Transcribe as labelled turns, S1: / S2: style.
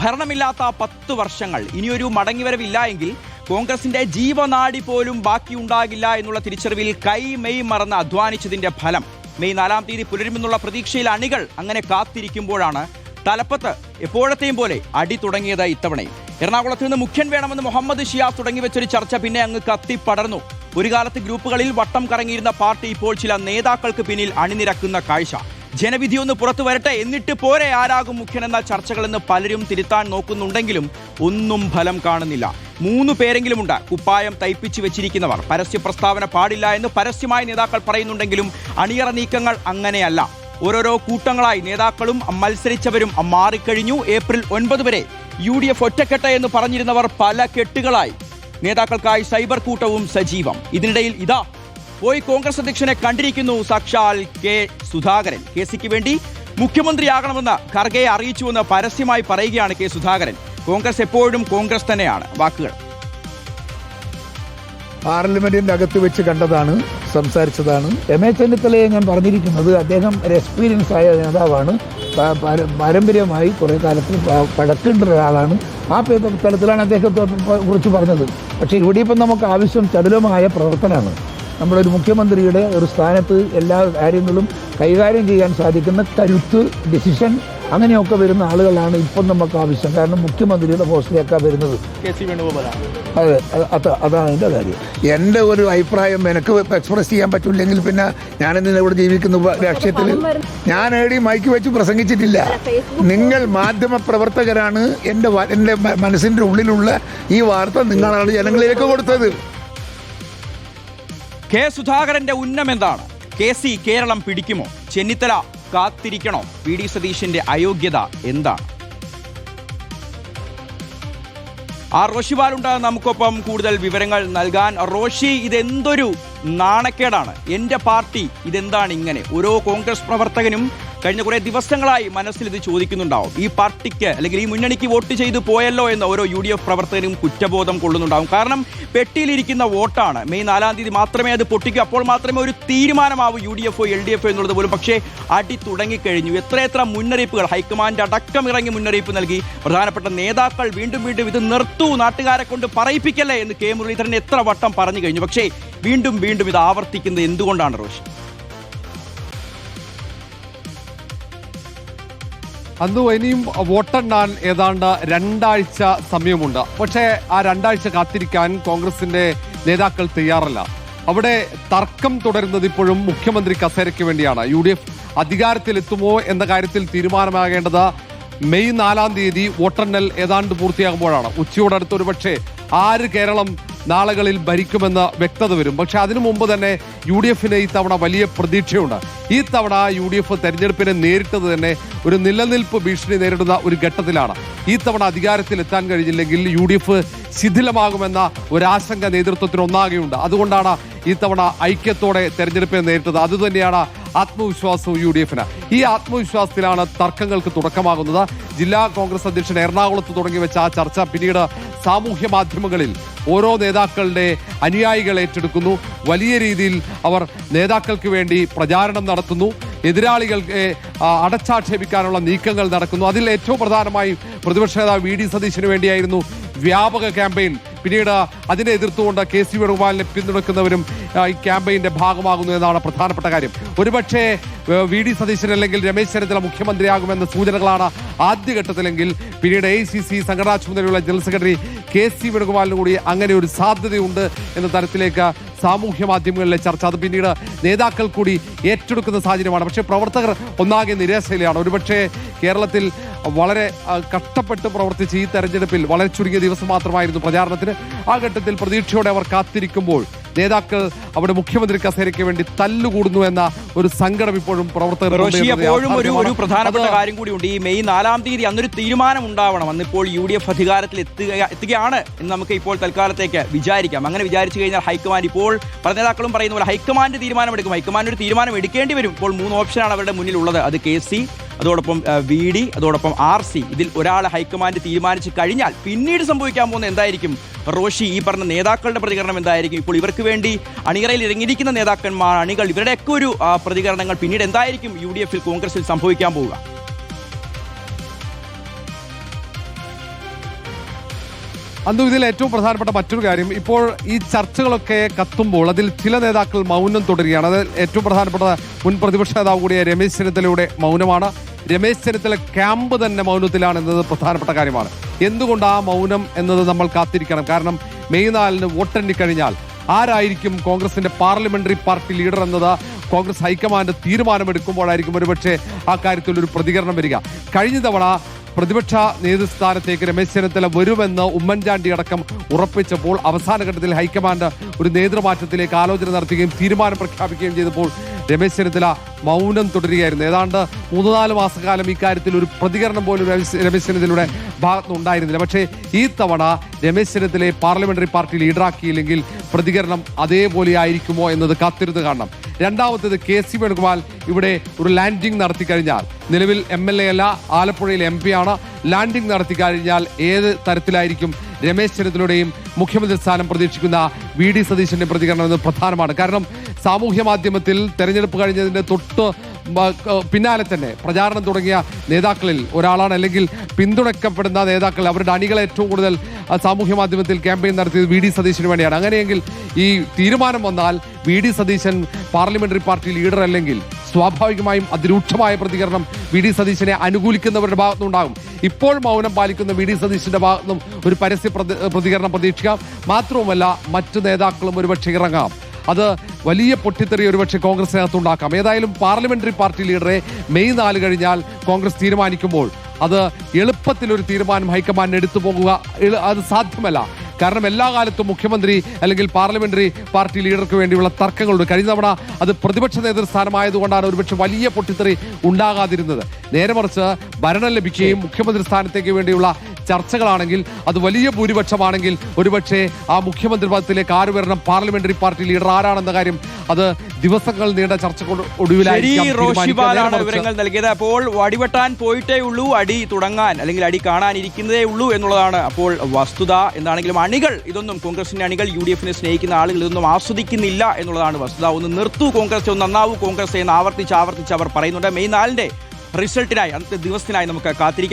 S1: ഭരണമില്ലാത്ത 10 വർഷങ്ങൾ. ഇനിയൊരു മടങ്ങിവരവില്ല എങ്കിൽ കോൺഗ്രസിന്റെ ജീവനാടി പോലും ബാക്കിയുണ്ടാകില്ല എന്നുള്ള തിരിച്ചറിവിൽ മെയ് മറന്ന് അധ്വാനിച്ചതിന്റെ ഫലം. മെയ് 4-ാം തീയതി പുലരുമെന്നുള്ള പ്രതീക്ഷയിൽ അണികൾ അങ്ങനെ കാത്തിരിക്കുമ്പോഴാണ് തലപ്പത്ത് എപ്പോഴത്തെയും പോലെ അടി തുടങ്ങിയത് ഇത്തവണയും. എറണാകുളത്ത് നിന്ന് മുഖ്യൻ വേണമെന്ന് മുഹമ്മദ് ഷിയാസ് തുടങ്ങി വെച്ചൊരു ചർച്ച പിന്നെ അങ്ങ് കത്തിപ്പടർന്നു. ഒരു കാലത്ത് ഗ്രൂപ്പുകളിൽ വട്ടം കറങ്ങിയിരുന്ന പാർട്ടി ഇപ്പോൾ ചില നേതാക്കൾക്ക് പിന്നിൽ അണിനിരക്കുന്ന കാഴ്ച. ജനവിധി ഒന്ന് പുറത്തു വരട്ടെ, എന്നിട്ട് പോരെ ആരാകും മുഖ്യനെന്ന ചർച്ചകളെന്ന് പലരും തിരുത്താൻ നോക്കുന്നുണ്ടെങ്കിലും ഒന്നും ഫലം കാണുന്നില്ല. 3 പേരെങ്കിലുമുണ്ട് കുപ്പായം തയ്പ്പിച്ചു വെച്ചിരിക്കുന്നവർ. പരസ്യ പ്രസ്താവന പാടില്ല എന്ന് പരസ്യമായി നേതാക്കൾ പറയുന്നുണ്ടെങ്കിലും അണിയറ നീക്കങ്ങൾ അങ്ങനെയല്ല. ഓരോരോ കൂട്ടങ്ങളായി നേതാക്കളും മത്സരിച്ചവരും മാറിക്കഴിഞ്ഞു. ഏപ്രിൽ 9 വരെ UDF ഒറ്റക്കെട്ട് എന്ന് പറഞ്ഞിരുന്നവർ പല കെട്ടുകളായി. നേതാക്കൾക്കായി സൈബർ കൂട്ടവും സജീവം. ഇതിനിടയിൽ ഇതാ പോയി കോൺഗ്രസ് അധ്യക്ഷനെ കണ്ടിരിക്കുന്നു സാക്ഷാൽ കെ സുധാകരൻ. KCക്ക് വേണ്ടി മുഖ്യമന്ത്രിയാകണമെന്ന് ഖർഗയെ അറിയിച്ചുവെന്ന് പരസ്യമായി പറയുകയാണ് കെ സുധാകരൻ. കോൺഗ്രസ് എപ്പോഴും കോൺഗ്രസ് തന്നെയാണ്. വാക്കുകൾ:
S2: പാർലമെന്റിന്റെ അകത്ത് വെച്ച് കണ്ടതാണ്, സംസാരിച്ചതാണ്. രമേശ് ചെന്നിത്തലയെ ഞാൻ പറഞ്ഞിരിക്കുന്നത് അദ്ദേഹം ഒരു എക്സ്പീരിയൻസ് ആയ നേതാവാണ്, പാരമ്പര്യമായി കുറേ കാലത്തിൽ പഴക്കേണ്ട ഒരാളാണ്. ആ തലത്തിലാണ് അദ്ദേഹത്തെ കുറിച്ച് പറഞ്ഞത്. പക്ഷേ ഇവിടെ ഇപ്പം നമുക്ക് ആവശ്യം ചടുലമായ പ്രവർത്തനമാണ്. നമ്മളൊരു മുഖ്യമന്ത്രിയുടെ ഒരു സ്ഥാനത്ത് എല്ലാ കാര്യങ്ങളും കൈകാര്യം ചെയ്യാൻ സാധിക്കുന്ന കരുത്ത്, ഡിസിഷൻ അങ്ങനെയൊക്കെ വരുന്ന ആളുകളാണ് ഇപ്പം നമുക്ക് ആവശ്യം. കാരണം മുഖ്യമന്ത്രിയുടെ പോസ്റ്റിലേക്കാണ് വരുന്നത്. അതെ, അതാണ് എൻ്റെ കാര്യം. എൻ്റെ ഒരു അഭിപ്രായം എനിക്ക് എക്സ്പ്രസ് ചെയ്യാൻ പറ്റില്ലെങ്കിൽ പിന്നെ ഞാനെന്തിനാ ഇവിടെ ജീവിക്കുന്ന രാഷ്ട്രീയത്തിൽ? ഞാൻ മൈക്ക് വെച്ച് പ്രസംഗിച്ചിട്ടില്ല. നിങ്ങൾ മാധ്യമ പ്രവർത്തകരാണ്. എൻ്റെ മനസ്സിൻ്റെ ഉള്ളിലുള്ള ഈ വാർത്ത നിങ്ങളാണ് ജനങ്ങളിലേക്ക് കൊടുത്തത്.
S1: കെ സുധാകരന്റെ ഉന്നം എന്താണ്? KC കേരളം പിടിക്കുമോ? ചെന്നിത്തല കാത്തിരിക്കണോ? VD സതീശന്റെ അയോഗ്യത എന്താണ്? റോഷിപാലുണ്ട് നമുക്കൊപ്പം കൂടുതൽ വിവരങ്ങൾ നൽകാൻ. റോഷി, ഇതെന്തൊരു നാണക്കേടാണ്! എൻ്റെ പാർട്ടി ഇതെന്താണ് ഇങ്ങനെ? ഓരോ കോൺഗ്രസ് പ്രവർത്തകനും കഴിഞ്ഞ കുറേ ദിവസങ്ങളായി മനസ്സിൽ ഇത് ചോദിക്കുന്നുണ്ടാവും. ഈ പാർട്ടിക്ക് അല്ലെങ്കിൽ ഈ മുന്നണിക്ക് വോട്ട് ചെയ്തു പോയല്ലോ എന്ന് ഓരോ UDF പ്രവർത്തകനും കുറ്റബോധം കൊള്ളുന്നുണ്ടാവും. കാരണം പെട്ടിയിലിരിക്കുന്ന വോട്ടാണ്. മെയ് 4-ാം തീയതി മാത്രമേ അത് പൊട്ടിക്കൂ. അപ്പോൾ മാത്രമേ ഒരു തീരുമാനമാവൂ UDF LDF എന്നുള്ളത് പോലും. പക്ഷേ അടി തുടങ്ങിക്കഴിഞ്ഞു. എത്രയെത്ര മുന്നറിയിപ്പുകൾ ഹൈക്കമാൻഡ് അടക്കം ഇറങ്ങി മുന്നറിയിപ്പ് നൽകി. പ്രധാനപ്പെട്ട നേതാക്കൾ വീണ്ടും ഇത് നിർത്തൂ, നാട്ടുകാരെ കൊണ്ട് പറയിപ്പിക്കല്ലേ എന്ന് കെ മുരളീധരൻ എത്ര വട്ടം പറഞ്ഞു കഴിഞ്ഞു. പക്ഷേ വീണ്ടും ഇത് ആവർത്തിക്കുന്നത് എന്തുകൊണ്ടാണ് റോഷി?
S3: അന്ന് ഇനിയും വോട്ടെണ്ണാൻ ഏതാണ്ട് 2 ആഴ്ച സമയമുണ്ട്. പക്ഷേ ആ 2 ആഴ്ച കാത്തിരിക്കാൻ കോൺഗ്രസിന്റെ നേതാക്കൾ തയ്യാറല്ല. അവിടെ തർക്കം തുടരുന്നത് ഇപ്പോഴും മുഖ്യമന്ത്രി കസേരയ്ക്ക് വേണ്ടിയാണ്. UDF അധികാരത്തിലെത്തുമോ എന്ന കാര്യത്തിൽ തീരുമാനമാകേണ്ടത് മെയ് 4-ാം തീയതി വോട്ടെണ്ണൽ ഏതാണ്ട് പൂർത്തിയാകുമ്പോഴാണ്. ഉച്ചയോടടുത്ത് ഒരുപക്ഷെ ആര് കേരളം നാളുകളിൽ ഭരിക്കുമെന്ന് വ്യക്തത വരും. പക്ഷെ അതിനു മുമ്പ് തന്നെ UDFന് ഇത്തവണ വലിയ പ്രതീക്ഷയുണ്ട്. ഈ തവണ UDF തെരഞ്ഞെടുപ്പിനെ നേരിട്ടത് തന്നെ ഒരു നിലനിൽപ്പ് ഭീഷണി നേരിടുന്ന ഒരു ഘട്ടത്തിലാണ്. ഈ തവണ അധികാരത്തിലെത്താൻ കഴിഞ്ഞില്ലെങ്കിൽ UDF ശിഥിലമാകുമെന്ന ഒരാശങ്ക നേതൃത്വത്തിന് ഒന്നാകെയുണ്ട്. അതുകൊണ്ടാണ് ഈ തവണ ഐക്യത്തോടെ തെരഞ്ഞെടുപ്പിനെ നേരിട്ടത്. അതുതന്നെയാണ് ആത്മവിശ്വാസവും UDFന്. ഈ ആത്മവിശ്വാസത്തിലാണ് തർക്കങ്ങൾക്ക് തുടക്കമാകുന്നത്. ജില്ലാ കോൺഗ്രസ് അധ്യക്ഷൻ എറണാകുളത്ത് തുടങ്ങി വെച്ച ആ ചർച്ച പിന്നീട് സാമൂഹ്യ മാധ്യമങ്ങളിൽ ഓരോ നേതാക്കളുടെ അനുയായികൾ ഏറ്റെടുക്കുന്നു. വലിയ രീതിയിൽ അവർ നേതാക്കൾക്ക് വേണ്ടി പ്രചാരണം നടത്തുന്നു. എതിരാളികൾക്ക് അടച്ചാക്ഷേപിക്കാനുള്ള നീക്കങ്ങൾ നടക്കുന്നു. അതിൽ ഏറ്റവും പ്രധാനമായും പ്രതിപക്ഷ നേതാവ് VD സതീശന് വേണ്ടിയായിരുന്നു വ്യാപക ക്യാമ്പയിൻ. പിന്നീട് അതിനെ എതിർത്തുകൊണ്ട് KC വേണുഗോപാലിനെ പിന്തുണയ്ക്കുന്നവരും ഈ ക്യാമ്പയിന്റെ ഭാഗമാകുന്നു എന്നാണ് പ്രധാനപ്പെട്ട കാര്യം. ഒരുപക്ഷെ VD സതീശൻ അല്ലെങ്കിൽ രമേശ് ചെന്നിത്തല മുഖ്യമന്ത്രിയാകുമെന്ന സൂചനകളാണ് ആദ്യഘട്ടത്തിലെങ്കിൽ പിന്നീട് AICC സംഘടനാ ചുമതലയുള്ള ജനറൽ സെക്രട്ടറി KC വേണുഗോപാലിന് കൂടി അങ്ങനെ ഒരു സാധ്യതയുണ്ട് എന്ന തരത്തിലേക്ക് സാമൂഹ്യ മാധ്യമങ്ങളിലെ ചർച്ച അത് പിന്നീട് നേതാക്കൾ കൂടി ഏറ്റെടുക്കുന്ന സാഹചര്യമാണ്. പക്ഷേ പ്രവർത്തകർ ഒന്നാകെ നിരാശയിലാണ്. ഒരുപക്ഷെ കേരളത്തിൽ വളരെ കഷ്ടപ്പെട്ട് പ്രവർത്തിച്ച് ഈ തെരഞ്ഞെടുപ്പിൽ വളരെ ചുരുങ്ങിയ ദിവസം മാത്രമായിരുന്നു പ്രചാരണത്തിന്. ആ ഘട്ടത്തിൽ പ്രതീക്ഷയോടെ അവർ കാത്തിരിക്കുമ്പോൾ നേതാക്കൾ അവിടെ മുഖ്യമന്ത്രി കസേരയ്ക്ക് വേണ്ടി തല്ലുകൂടുന്നു എന്ന ഒരു സങ്കടം ഇപ്പോഴും പ്രവർത്തകർ.
S1: ഒരു പ്രധാനപ്പെട്ട കാര്യം കൂടിയുണ്ട്. ഈ മെയ് 4-ാം തീയതി അന്നൊരു തീരുമാനം ഉണ്ടാവണം. അന്നിപ്പോൾ UDF അധികാരത്തിൽ എത്തുകയാണ് എന്ന് നമുക്ക് ഇപ്പോൾ തൽക്കാലത്തേക്ക് വിചാരിക്കാം. അങ്ങനെ വിചാരിച്ചു കഴിഞ്ഞാൽ ഹൈക്കമാൻഡ് ഇപ്പോൾ പല നേതാക്കളും പറയുന്ന പോലെ ഹൈക്കമാൻഡ് തീരുമാനമെടുക്കും. ഹൈക്കമാൻഡ് ഒരു തീരുമാനം എടുക്കേണ്ടി വരും. ഇപ്പോൾ 3 ഓപ്ഷനാണ് അവരുടെ മുന്നിലുള്ളത്. അത് KC, അതോടൊപ്പം VD, അതോടൊപ്പം RC. ഇതിൽ ഒരാൾ ഹൈക്കമാൻഡ് തീരുമാനിച്ചു കഴിഞ്ഞാൽ പിന്നീട് സംഭവിക്കാൻ പോകുന്ന എന്തായിരിക്കും? റോഷി, ഈ പറഞ്ഞ നേതാക്കളുടെ പ്രതികരണം എന്തായിരിക്കും? ഇപ്പോൾ ഇവർക്ക് വേണ്ടി അണിയറയിൽ ഇറങ്ങിയിരിക്കുന്ന നേതാക്കന്മാർ, അണികൾ, ഇവരുടെയൊക്കെ ഒരു പ്രതികരണങ്ങൾ പിന്നീട് എന്തായിരിക്കും UDFൽ കോൺഗ്രസിൽ സംഭവിക്കാൻ പോവുക?
S3: അന്ന് ഇതിൽ ഏറ്റവും പ്രധാനപ്പെട്ട മറ്റൊരു കാര്യം, ഇപ്പോൾ ഈ ചർച്ചകളൊക്കെ കത്തുമ്പോൾ അതിൽ ചില നേതാക്കൾ മൗനം തുടരുകയാണ്. അത് ഏറ്റവും പ്രധാനപ്പെട്ട മുൻ പ്രതിപക്ഷ നേതാവ് കൂടിയ രമേശ് ചെന്നിത്തലയുടെ മൗനമാണ്. രമേശ് ചെന്നിത്തല ക്യാമ്പ് തന്നെ മൗനത്തിലാണ് എന്നത് പ്രധാനപ്പെട്ട കാര്യമാണ്. എന്തുകൊണ്ട് ആ മൗനം എന്നത് നമ്മൾ കാത്തിരിക്കണം. കാരണം മെയ് 4-ന് വോട്ടെണ്ണി കഴിഞ്ഞാൽ ആരായിരിക്കും കോൺഗ്രസിന്റെ പാർലമെന്ററി പാർട്ടി ലീഡർ എന്നത് കോൺഗ്രസ് ഹൈക്കമാൻഡ് തീരുമാനമെടുക്കുമ്പോഴായിരിക്കും ഒരുപക്ഷെ ആ കാര്യത്തിൽ ഒരു പ്രതികരണം വരിക. കഴിഞ്ഞ തവണ പ്രതിപക്ഷ നേതൃസ്ഥാനത്തേക്ക് രമേശ് ചെന്നിത്തല വരുമെന്ന് ഉമ്മൻചാണ്ടി അടക്കം ഉറപ്പിച്ചപ്പോൾ അവസാന ഘട്ടത്തിൽ ഹൈക്കമാൻഡ് ഒരു നേതൃമാറ്റത്തിലേക്ക് ആലോചന നടത്തുകയും തീരുമാനം പ്രഖ്യാപിക്കുകയും ചെയ്തപ്പോൾ രമേശ് ചെന്നിത്തല മൗനം തുടരുകയായിരുന്നു. ഏതാണ്ട് 3-4 മാസക്കാലം ഇക്കാര്യത്തിൽ ഒരു പ്രതികരണം പോലും രമേശ് ചെന്നിത്തലയുടെ ഭാഗത്തുനിന്ന് ഉണ്ടായിരുന്നില്ല. പക്ഷേ ഈ തവണ രമേശ് ചെന്നിത്തലയെ പാർലമെന്ററി പാർട്ടി ലീഡറാക്കിയില്ലെങ്കിൽ പ്രതികരണം അതേപോലെ ആയിരിക്കുമോ എന്നത് കാത്തിരുന്ന് കാണണം. രണ്ടാമത്തേത് KC വേണുഗോപാൽ ഇവിടെ ഒരു ലാൻഡിംഗ് നടത്തി കഴിഞ്ഞാൽ, നിലവിൽ MLA അല്ല, ആലപ്പുഴയിൽ MP ആണ്, ലാൻഡിംഗ് നടത്തി കഴിഞ്ഞാൽ ഏത് തരത്തിലായിരിക്കും രമേശ് ചെന്നിത്തലയുടെയും മുഖ്യമന്ത്രി സ്ഥാനം പ്രതീക്ഷിക്കുന്ന VD സതീശന്റെ പ്രതികരണം എന്നത് പ്രധാനമാണ്. കാരണം സാമൂഹ്യ മാധ്യമത്തിൽ തെരഞ്ഞെടുപ്പ് കഴിഞ്ഞതിന്റെ തൊട്ട് പിന്നാലെ തന്നെ പ്രചാരണം തുടങ്ങിയ നേതാക്കളിൽ ഒരാളാണ്, അല്ലെങ്കിൽ പിന്തുണയ്ക്കപ്പെടുന്ന നേതാക്കൾ, അവരുടെ അണികൾ ഏറ്റവും കൂടുതൽ സാമൂഹ്യ മാധ്യമത്തിൽ ക്യാമ്പയിൻ നടത്തിയത് VD സതീശന് വേണ്ടിയാണ്. അങ്ങനെയെങ്കിൽ ഈ തീരുമാനം വന്നാൽ VD Satheesan parliamentary party leader അല്ലെങ്കിൽ സ്വാഭാവികമായും അതിരൂക്ഷമായ പ്രതികരണം VD സതീശനെ അനുകൂലിക്കുന്നവരുടെ ഭാഗത്തുനിന്നുണ്ടാകും. ഇപ്പോൾ മൗനം പാലിക്കുന്ന VD സതീശന്റെ ഭാഗത്തുനിന്നും ഒരു പരസ്യ പ്രതികരണം പ്രതീക്ഷിക്കാം. മാത്രവുമല്ല മറ്റു നേതാക്കളും ഒരുപക്ഷെ ഇറങ്ങാം. അത് വലിയ പൊട്ടിത്തെറി ഒരുപക്ഷെ കോൺഗ്രസിനകത്തുണ്ടാക്കാം. ഏതായാലും പാർലമെന്ററി പാർട്ടി ലീഡറെ മെയ് 4 കഴിഞ്ഞാൽ കോൺഗ്രസ് തീരുമാനിക്കുമ്പോൾ അത് എളുപ്പത്തിലൊരു തീരുമാനം ഹൈക്കമാൻഡിന് എടുത്തു പോകുക അത് സാധ്യമല്ല. കാരണം എല്ലാ കാലത്തും മുഖ്യമന്ത്രി അല്ലെങ്കിൽ പാർലമെന്ററി പാർട്ടി ലീഡർക്ക് വേണ്ടിയുള്ള തർക്കങ്ങളുണ്ട്. കഴിഞ്ഞ തവണ അത് പ്രതിപക്ഷ നേതൃസ്ഥാനമായതുകൊണ്ടാണ് ഒരുപക്ഷെ വലിയ പൊട്ടിത്തെറി ഉണ്ടാകാതിരുന്നത്. നേരെ മറിച്ച് ഭരണം ലഭിക്കുകയും മുഖ്യമന്ത്രി സ്ഥാനത്തേക്ക് വേണ്ടിയുള്ള ചർച്ചകളാണെങ്കിൽ അത് വലിയ ഭൂരിപക്ഷമാണെങ്കിൽ ഒരുപക്ഷെ ആ മുഖ്യമന്ത്രി പദത്തിലേക്ക് ആര് വരണം, പാർലമെന്ററി പാർട്ടി ലീഡർ ആരാണെന്ന കാര്യം അത് ദിവസങ്ങൾ നീണ്ട ചർച്ചകൾ
S1: വിവരങ്ങൾ നൽകിയത്. അപ്പോൾ അടിവെട്ടാൻ പോയിട്ടേ ഉള്ളൂ, അടി തുടങ്ങാൻ അല്ലെങ്കിൽ അടി കാണാനിരിക്കുന്നതേ ഉള്ളൂ എന്നുള്ളതാണ് അപ്പോൾ വസ്തുത. എന്താണെങ്കിലും അണികൾ ഇതൊന്നും, കോൺഗ്രസിന്റെ അണികൾ UDF-നെ സ്നേഹിക്കുന്ന ആളുകൾ ഇതൊന്നും ആസ്വദിക്കുന്നില്ല എന്നുള്ളതാണ് വസ്തുത. ഒന്ന് നിർത്തൂ കോൺഗ്രസ്, ഒന്ന് നന്നാവൂ കോൺഗ്രസ് എന്ന് ആവർത്തിച്ച് അവർ പറയുന്നുണ്ട്. മെയ് 4-ന്റെ റിസൾട്ടിനായി, അന്നത്തെ ദിവസത്തിനായി നമുക്ക് കാത്തിരിക്കാം.